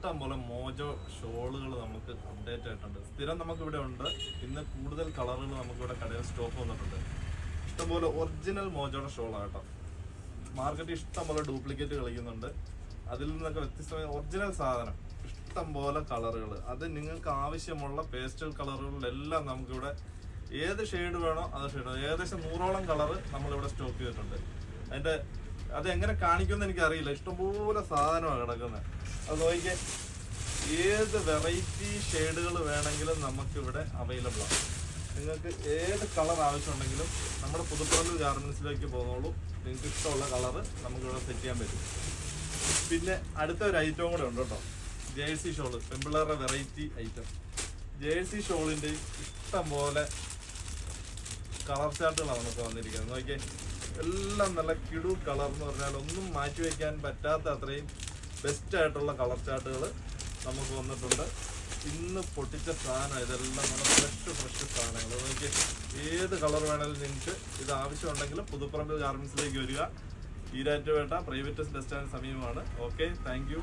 ഇഷ്ടം പോലെ മോജോ ഷോളുകൾ നമുക്ക് അപ്ഡേറ്റ് ആയിട്ടുണ്ട്. സ്ഥിരം നമുക്കിവിടെ ഉണ്ട്. ഇന്ന് കൂടുതൽ കളറുകൾ നമുക്കിവിടെ കടയിൽ സ്റ്റോക്ക് വന്നിട്ടുണ്ട്. ഇഷ്ടംപോലെ ഒറിജിനൽ മോജോയുടെ ഷോളാണ് കേട്ടോ. മാർക്കറ്റിൽ ഇഷ്ടം പോലെ ഡ്യൂപ്ലിക്കേറ്റ് കളിക്കുന്നുണ്ട്. അതിൽ നിന്നൊക്കെ വ്യത്യസ്തമായ ഒറിജിനൽ സാധനം, ഇഷ്ടം പോലെ കളറുകൾ. അത് നിങ്ങൾക്ക് ആവശ്യമുള്ള പേസ്റ്റൽ കളറുകളിലെല്ലാം നമുക്കിവിടെ ഏത് ഷെയ്ഡ് വേണോ അത് ഷെയ്ഡ്, ഏകദേശം 100ഓളം കളറ് നമ്മളിവിടെ സ്റ്റോക്ക് ചെയ്തിട്ടുണ്ട്. അതിൻ്റെ അത് എങ്ങനെ കാണിക്കുമെന്ന് എനിക്കറിയില്ല. ഇഷ്ടംപോലെ സാധനമാണ് കിടക്കുന്നത്. അത് നോക്കിക്കേ, ഏത് വെറൈറ്റി ഷെയ്ഡുകൾ വേണമെങ്കിലും നമുക്കിവിടെ അവൈലബിൾ ആണ്. നിങ്ങൾക്ക് ഏത് കളർ ആവശ്യമുണ്ടെങ്കിലും നമ്മുടെ പുതുപ്പറമ്പ് ഗാർമെന്റ്സിലേക്ക് പോകുന്നുള്ളൂ. നിങ്ങൾക്ക് ഇഷ്ടമുള്ള കളറ് നമുക്കിവിടെ സെറ്റ് ചെയ്യാൻ പറ്റും. പിന്നെ അടുത്ത ഒരു ഐറ്റവും കൂടെ ഉണ്ട് കേട്ടോ, ജേഴ്സി ഷോള്. പെൺപിള്ളേരുടെ വെറൈറ്റി ഐറ്റം ജേഴ്സി ഷോളിൻ്റെ ഇഷ്ടം പോലെ കളർ ചാർട്ടുകളാണ് നമുക്ക് വന്നിരിക്കുന്നത്. നോക്കിയേ, എല്ലാം നല്ല കിടു കളർ എന്ന് പറഞ്ഞാൽ ഒന്നും മാറ്റി വയ്ക്കാൻ പറ്റാത്ത അത്രയും ബെസ്റ്റ് ആയിട്ടുള്ള കളർ ചാർട്ടുകൾ നമുക്ക് വന്നിട്ടുണ്ട്. ഇന്ന് പൊട്ടിച്ച സാധനം ഇതെല്ലാം നല്ല ഫ്രഷ് സാധനങ്ങൾ. നോക്കി ഏത് കളർ വേണമെങ്കിലും നിങ്ങൾക്ക് ഇത് ആവശ്യമുണ്ടെങ്കിലും പുതുപ്പറമ്പ് ഗാർമെന്റ്സിലേക്ക് വരിക. ഈരാറ്റുപേട്ട പ്രൈവറ്റ് ബസ് സ്റ്റാൻഡ് സമീപമാണ്. Okay, thank you.